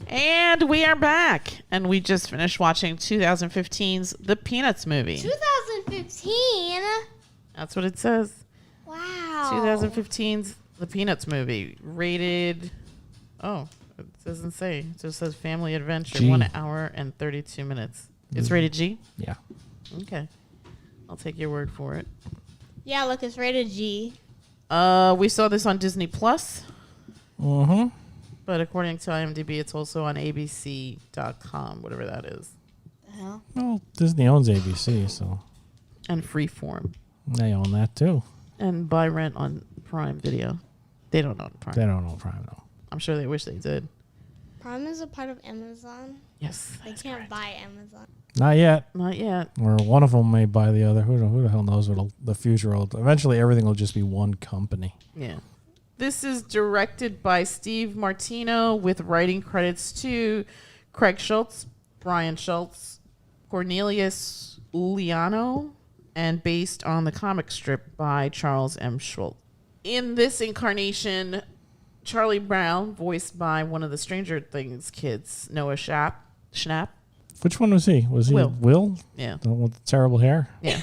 And we are back. And we just finished watching 2015's The Peanuts movie. 2015? That's what it says. Wow. 2015's The Peanuts movie. Rated... Oh, it doesn't say. It just says family adventure. G. 1 hour and 32 minutes. It's rated G? Yeah. Okay. I'll take your word for it. Yeah, look, it's rated G. We saw this on Disney Plus. Mm-hmm. But according to IMDb, it's also on abc.com, whatever that is. The hell? Well, Disney owns ABC, so And Freeform. they own that too. And buy rent on Prime Video. They don't own Prime. They don't own Prime though. I'm sure they wish they did. Prime is a part of Amazon. Yes. They can't buy Amazon. Not yet. Not yet. Or one of them may buy the other. Who the hell knows what the future will. Eventually, everything will just be one company. Yeah. This is directed by Steve Martino with writing credits to Craig Schulz, Bryan Schulz, Cornelius Uliano, and based on the comic strip by Charles M. Schulz. In this incarnation, Charlie Brown, voiced by one of the Stranger Things kids, Noah Schnapp. Which one was he? Was he Will? Yeah. The one with the terrible hair? Yeah.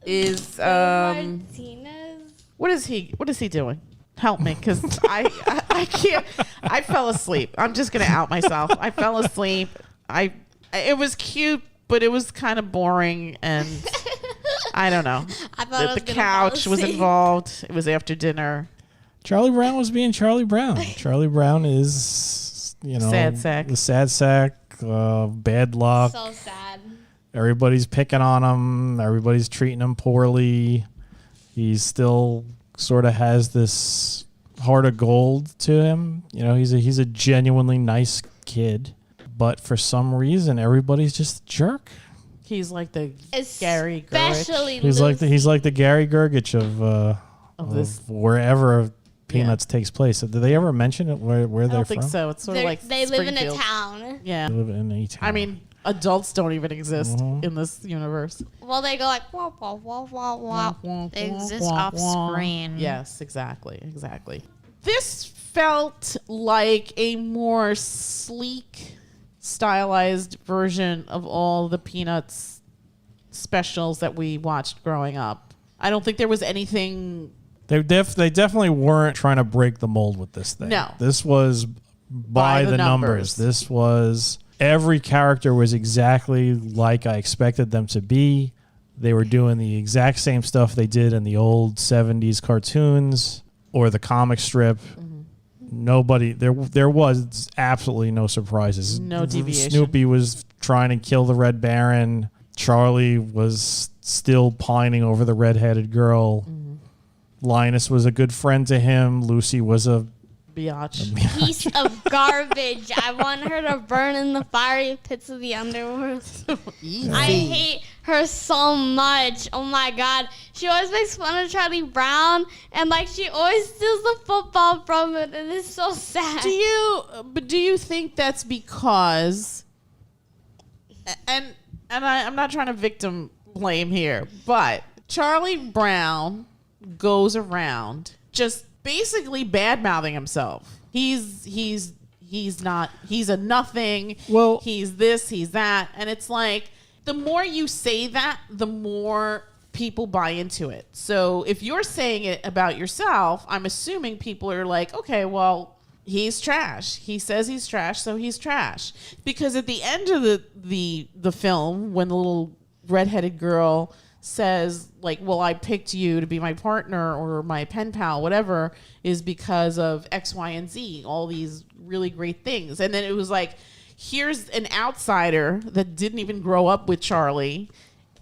Is Martinez. what is he doing? Help me, because I can't. I fell asleep. I'm just gonna out myself. I fell asleep. It was cute, but it was kind of boring, and I don't know. I thought I was The gonna couch fall was asleep. involved. It was after dinner. Charlie Brown was being Charlie Brown. Charlie Brown is, Sad sack. The sad sack, bad luck. So sad. Everybody's picking on him. Everybody's treating him poorly. He still sort of has this heart of gold to him. He's a genuinely nice kid, but for some reason, everybody's just a jerk. He's like the Gary Gerwich. Especially He's like the Gary Gergich of this. wherever Peanuts takes place. So did they ever mention it where I they're don't from? think so. It's sort of like they live in a Springfield. town. Yeah. They live in a town. I mean, adults don't even exist in this universe. Well, they go like wah wah wah wah wah. They exist off screen. Yes, exactly. This felt like a more sleek, stylized version of all the Peanuts specials that we watched growing up. I don't think there was anything. They definitely weren't trying to break the mold with this thing. No. This was by the numbers. This was every character was exactly like I expected them to be. They were doing the exact same stuff they did in the old 70s cartoons or the comic strip. Nobody there was absolutely no surprises. No deviation. Snoopy was trying to kill the Red Baron. Charlie was still pining over the redheaded girl. Linus was a good friend to him. Lucy was a Biatch. Piece of garbage. I want her to burn in the fiery pits of the underworld. I hate her so much. Oh my God. She always makes fun of Charlie Brown, and she always steals the football from it, and it's so sad. Do you think that's because, and I'm not trying to victim blame here, but Charlie Brown goes around just basically bad-mouthing himself. He's a nothing. Well, he's this, he's that. And it's like, the more you say that, the more people buy into it. So if you're saying it about yourself, I'm assuming people are like, okay, well, he's trash. He says he's trash, so he's trash. Because at the end of the film, when the little redheaded girl says, well, I picked you to be my partner or my pen pal, whatever, is because of X, Y, and Z, all these really great things. And then it was like, here's an outsider that didn't even grow up with Charlie,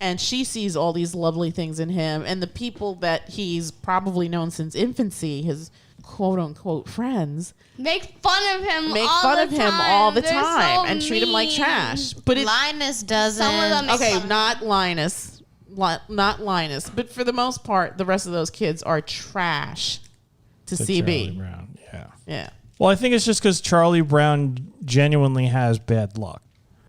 and she sees all these lovely things in him, and the people that he's probably known since infancy, his quote-unquote friends, make fun of him all the They're time so and treat him like mean. trash. But Linus doesn't. Some of them make okay, fun. not Linus, but for the most part, the rest of those kids are trash to CB. Charlie Brown, Yeah. Well, I think it's just because Charlie Brown genuinely has bad luck.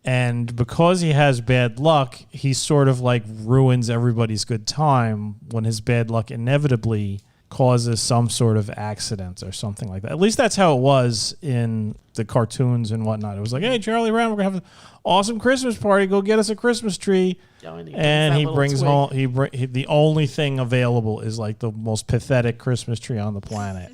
And because he has bad luck, he sort of ruins everybody's good time when his bad luck inevitably causes some sort of accident or something like that. At least that's how it was in the cartoons and whatnot. It was like, hey, Charlie Brown, we're going to have an awesome Christmas party. Go get us a Christmas tree. And he brings home, the only thing available is like the most pathetic Christmas tree on the planet.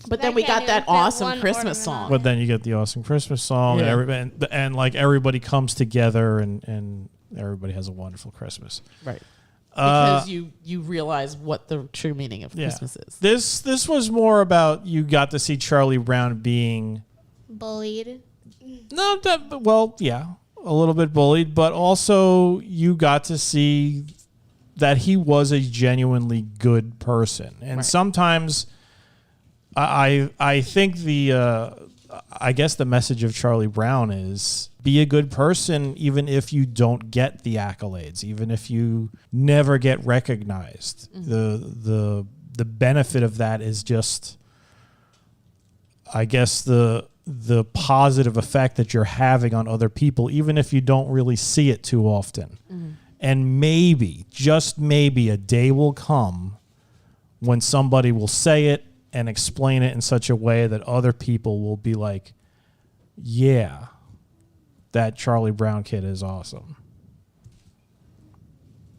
But then we got that awesome Christmas song. But then you get the awesome Christmas song, and like everybody comes together, and everybody has a wonderful Christmas. Right. Because you realize what the true meaning of Christmas is. This was more about you got to see Charlie Brown being bullied. No, a little bit bullied, but also you got to see that he was a genuinely good person, and sometimes. I think I guess the message of Charlie Brown is be a good person even if you don't get the accolades, even if you never get recognized. The benefit of that is just, I guess, the positive effect that you're having on other people, even if you don't really see it too often. And maybe, just maybe, a day will come when somebody will say it and explain it in such a way that other people will be like, yeah, that Charlie Brown kid is awesome.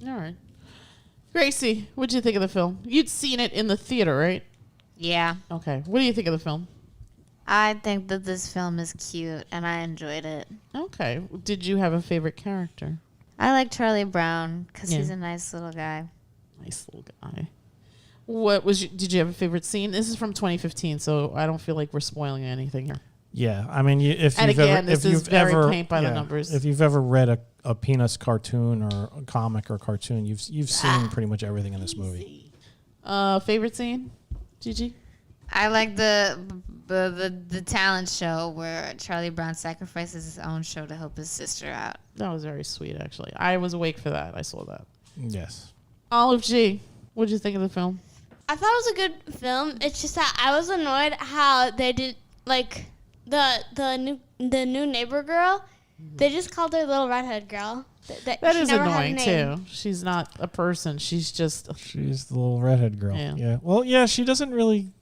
All right. Gracie, what'd you think of the film? You'd seen it in the theater, right? Yeah. Okay. What do you think of the film? I think that this film is cute, and I enjoyed it. Okay. Did you have a favorite character? I like Charlie Brown because he's a nice little guy. Nice little guy. Did you have a favorite scene? This is from 2015, so I don't feel like we're spoiling anything here. Yeah, I mean, this is very paint by the numbers. If you've ever read a Peanuts cartoon or a comic or cartoon, you've seen pretty much everything in this movie. Favorite scene, Gigi? I like the talent show where Charlie Brown sacrifices his own show to help his sister out. That was very sweet, actually. I was awake for that. I saw that. Yes. Olive G, what did you think of the film? I thought it was a good film. It's just that I was annoyed how they did, like, the new neighbor girl. They just called her little redhead girl. That is annoying too. She's not a person. She's the little redhead girl. Yeah. Well, yeah. She doesn't really,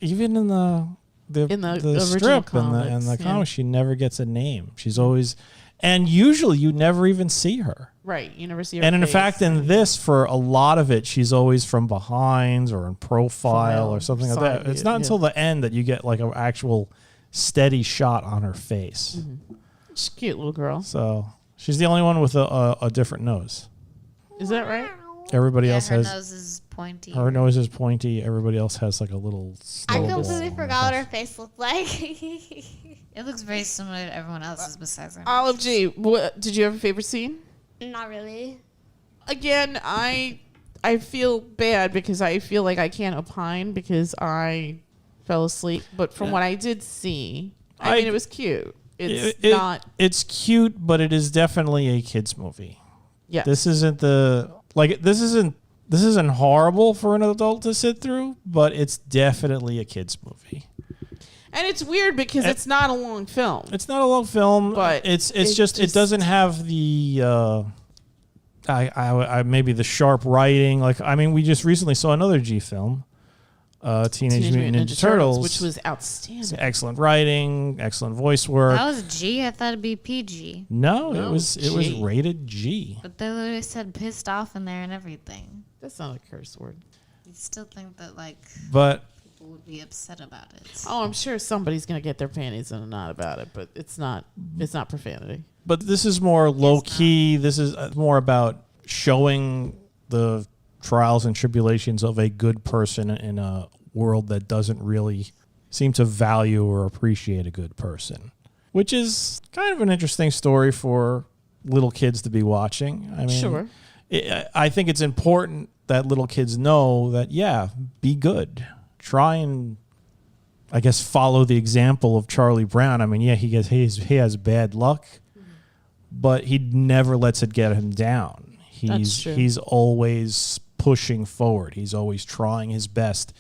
even in the strip and the comic, she never gets a name. She's always, and usually you never even see her. Right. You never see her. And in face. fact, in this, for a lot of it, she's always from behind or in profile or something like that. It's not until the end that you get like an actual steady shot on her face. She's a cute little girl. So she's the only one with a different nose. Is that right? Everybody else has. Her nose is pointy. Her nose is pointy. Everybody else has like a little. I completely forgot what her face looked like. It looks very similar to everyone else's besides her. Olive G, did you have a favorite scene? Not really. Again, I feel bad because I feel like I can't opine because I fell asleep. But from what I did see, I mean, it was cute. It's cute, but it is definitely a kids movie. Yeah. This isn't horrible for an adult to sit through, but it's definitely a kids movie. And it's weird because it's not a long film. It's not a long film, but it's just it doesn't have the maybe the sharp writing. Like, I mean, we just recently saw another G film, Teenage Mutant Ninja Turtles, which was outstanding. Excellent writing, excellent voice work. That was G. I thought it'd be PG. No, it was rated G. But they literally said pissed off in there and everything. That's not a curse word. You still think that people would be upset about it? Oh, I'm sure somebody's gonna get their panties in a knot about it, but it's not profanity. But this is more low key. This is more about showing the trials and tribulations of a good person in a world that doesn't really seem to value or appreciate a good person, which is kind of an interesting story for little kids to be watching. I mean, sure. I think it's important that little kids know that, be good. Try and, I guess, follow the example of Charlie Brown. I mean, he has bad luck, but he never lets it get him down. He's always pushing forward. He's always trying his best.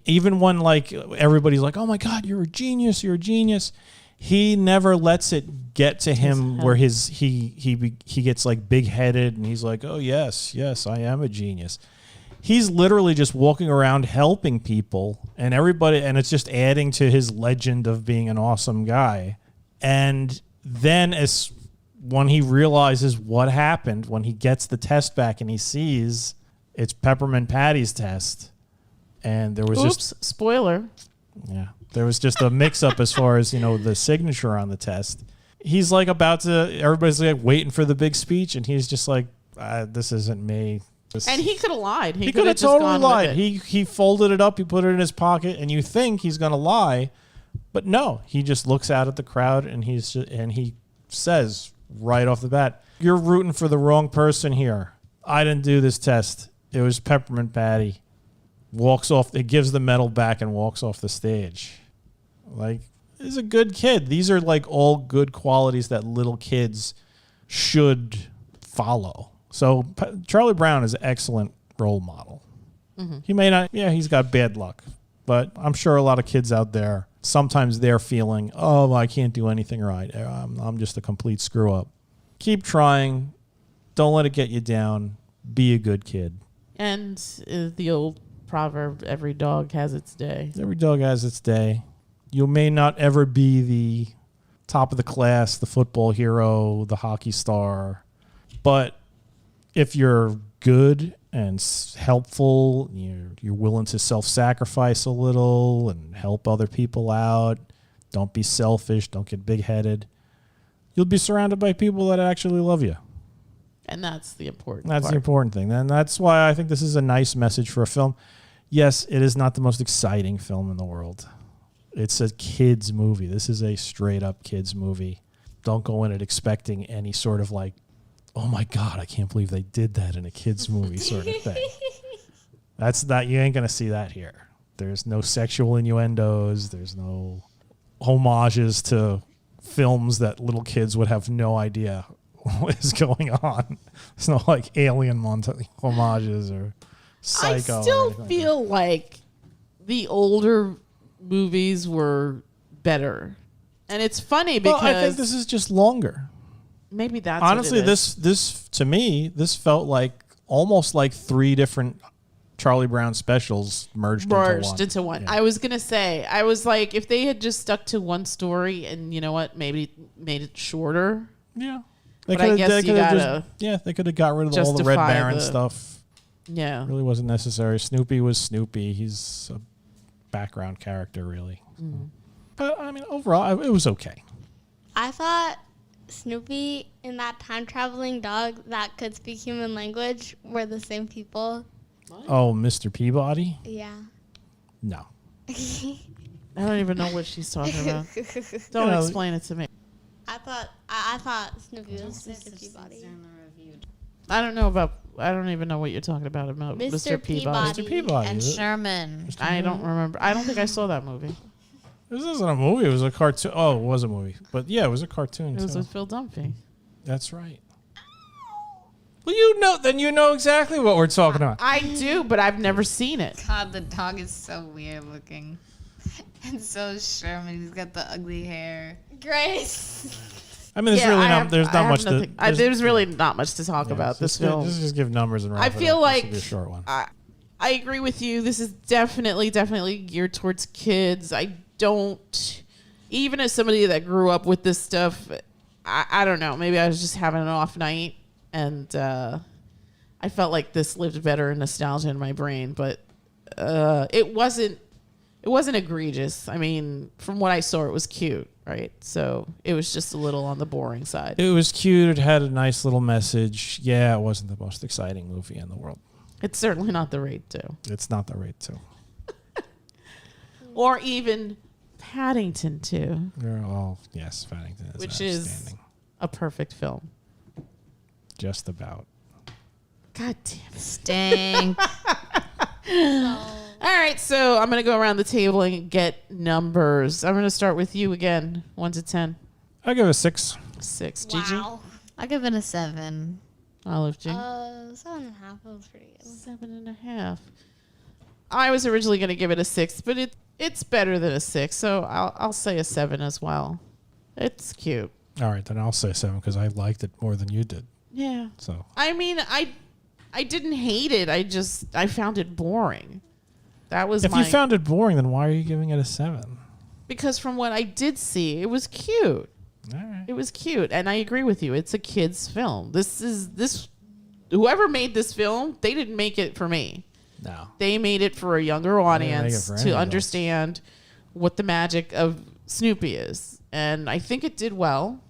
Even when like everybody's like, "Oh my God, you're a genius! You're a genius!" He never lets it get to him where he gets like big headed and he's like, "Oh yes, I am a genius." He's literally just walking around helping people and everybody, and it's just adding to his legend of being an awesome guy. And then when he realizes what happened, when he gets the test back and he sees it's Peppermint Patty's test, and there was spoiler. Yeah, there was just a mix-up as far as, the signature on the test. He's like everybody's like waiting for the big speech, and he's just like, this isn't me. And he could have lied. He could have totally lied. He folded it up, he put it in his pocket, and you think he's going to lie, but no. He just looks out at the crowd, and he says right off the bat, "You're rooting for the wrong person here. I didn't do this test. It was Peppermint Patty." Walks off. It gives the medal back and walks off the stage. Like, he's a good kid. These are like all good qualities that little kids should follow. So Charlie Brown is an excellent role model. Mm-hmm. He may not, he's got bad luck, but I'm sure a lot of kids out there, sometimes they're feeling, oh, I can't do anything right. I'm just a complete screw up. Keep trying. Don't let it get you down. Be a good kid. And the old proverb, every dog has its day. Every dog has its day. You may not ever be the top of the class, the football hero, the hockey star, but if you're good and helpful, you're willing to self-sacrifice a little and help other people out, don't be selfish, don't get big-headed, you'll be surrounded by people that actually love you. And that's the important part. That's the important thing. And that's why I think this is a nice message for a film. Yes, it is not the most exciting film in the world. It's a kid's movie. This is a straight-up kid's movie. Don't go in it expecting any sort of like, oh my God, I can't believe they did that in a kid's movie sort of thing. You ain't going to see that here. There's no sexual innuendos. There's no homages to films that little kids would have no idea what is going on. There's no like alien homages or Psycho. I still feel like the older movies were better. And it's funny because I think this is just longer. Maybe that's honestly what it is. this to me, this felt like almost like 3 different Charlie Brown specials merged into one. Yeah. I was gonna say, I was like, if they had just stuck to one story and you know what, maybe made it shorter. Yeah. But I guess you gotta they could have got rid of all the Red Baron stuff. Yeah. It really wasn't necessary. Snoopy was Snoopy. He's a background character, really. Mm. But, I mean, overall, it was okay. I thought Snoopy and that time-traveling dog that could speak human language were the same people. What? Oh, Mr. Peabody? Yeah. No. I don't even know what she's talking about. Don't explain it to me. I thought Snoopy was Mr. Peabody. I don't even know what you're talking about Mr. Peabody. Mr. Peabody. And Sherman. I don't remember. I don't think I saw that movie. This isn't a movie. It was a cartoon. Oh, it was a movie. But yeah, it was a cartoon, It was with Phil Dunphy. That's right. Well, then you know exactly what we're talking about. I do, but I've never seen it. God, the dog is so weird looking. And so is Sherman. He's got the ugly hair. Grace. I mean, there's really not much to talk about this film. Just give numbers and wrap it up. I feel like this will be a short one. I agree with you. This is definitely geared towards kids. I don't, even as somebody that grew up with this stuff, I don't know. Maybe I was just having an off night, and I felt like this lived better in nostalgia in my brain. But it wasn't egregious. I mean, from what I saw, it was cute, right? So it was just a little on the boring side. It was cute. It had a nice little message. Yeah, it wasn't the most exciting movie in the world. It's certainly not The Raid 2. It's not The Raid 2. Or even Paddington 2. Oh, yes, Paddington is which is a perfect film. Just about. God damn it. Stink. All right, so I'm going to go around the table and get numbers. I'm going to start with you again, 1 to 10. I'll give it a 6. 6. Gigi? Wow. I'll give it a 7. Olive G? 7.5. Was pretty good. 7.5. I was originally going to give it a 6, but it's better than a 6, so I'll say a 7 as well. It's cute. All right, then I'll say 7 because I liked it more than you did. Yeah. So I mean, I I didn't hate it. I found it boring. That was If you found it boring, then why are you giving it a 7? because from what I did see, it was cute. All right. It was cute, and I agree with you. It's a kid's film. Whoever made this film, they didn't make it for me. No. They made it for a younger audience to understand what the magic of Snoopy is. And I think it did well,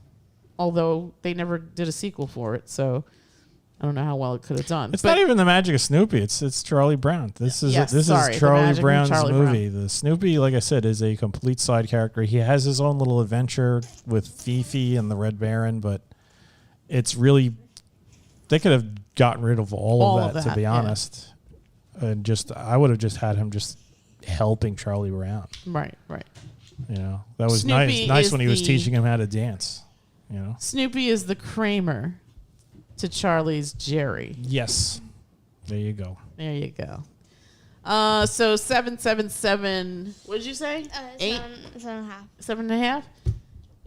although they never did a sequel for it. So I don't know how well it could have done. It's not even the magic of Snoopy. It's Charlie Brown. This is Charlie Brown's movie. The Snoopy, like I said, is a complete side character. He has his own little adventure with Fifi and the Red Baron, but it's really they could have gotten rid of all of that, to be honest. And I would have just had him just helping Charlie Brown. Right. You know, that was Snoopy nice when he was teaching him how to dance. You know, Snoopy is the Kramer to Charlie's Jerry. Yes. There you go. There you go. So 777. What did you say? 8, 7.5. 7.5.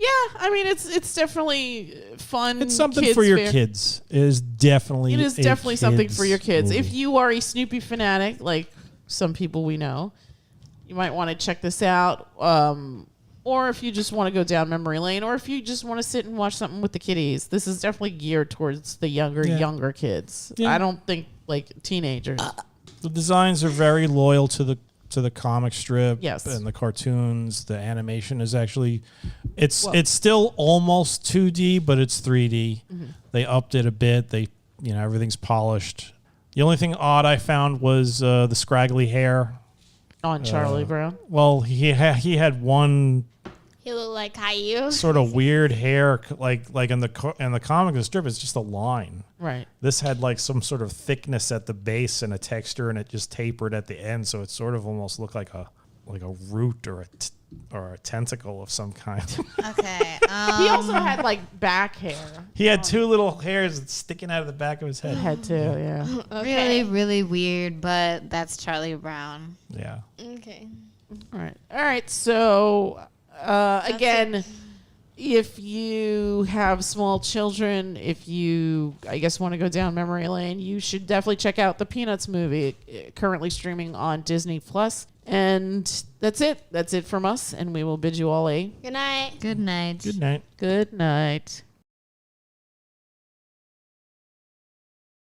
Yeah, I mean it's definitely fun. It's something for your kids. It is definitely something for your kids. movie. If you are a Snoopy fanatic, like some people we know, you might want to check this out. Or if you just want to go down memory lane, or if you just want to sit and watch something with the kiddies, this is definitely geared towards the younger kids. Yeah. I don't think like teenagers. The designs are very loyal to the comic strip, yes, and the cartoons. The animation is actually it's still almost 2D, but it's 3D. Mm-hmm. They upped it a bit. Everything's polished. The only thing odd I found was the scraggly hair on Charlie Brown. Well, he had one. He looked like Caillou. Sort of weird hair, like in the comic, the strip is just a line. Right. This had like some sort of thickness at the base and a texture, and it just tapered at the end, so it sort of almost looked like a root or a tentacle of some kind. Okay. He also had like back hair. He had 2 little hairs sticking out of the back of his head. Head too, yeah. Okay. Really, really weird, but that's Charlie Brown. Yeah. Okay. All right. So again, if you have small children, if you, I guess, want to go down memory lane, you should definitely check out the Peanuts movie, currently streaming on Disney Plus. And that's it. That's it from us, and we will bid you all a good night. Good night. Good night. good night.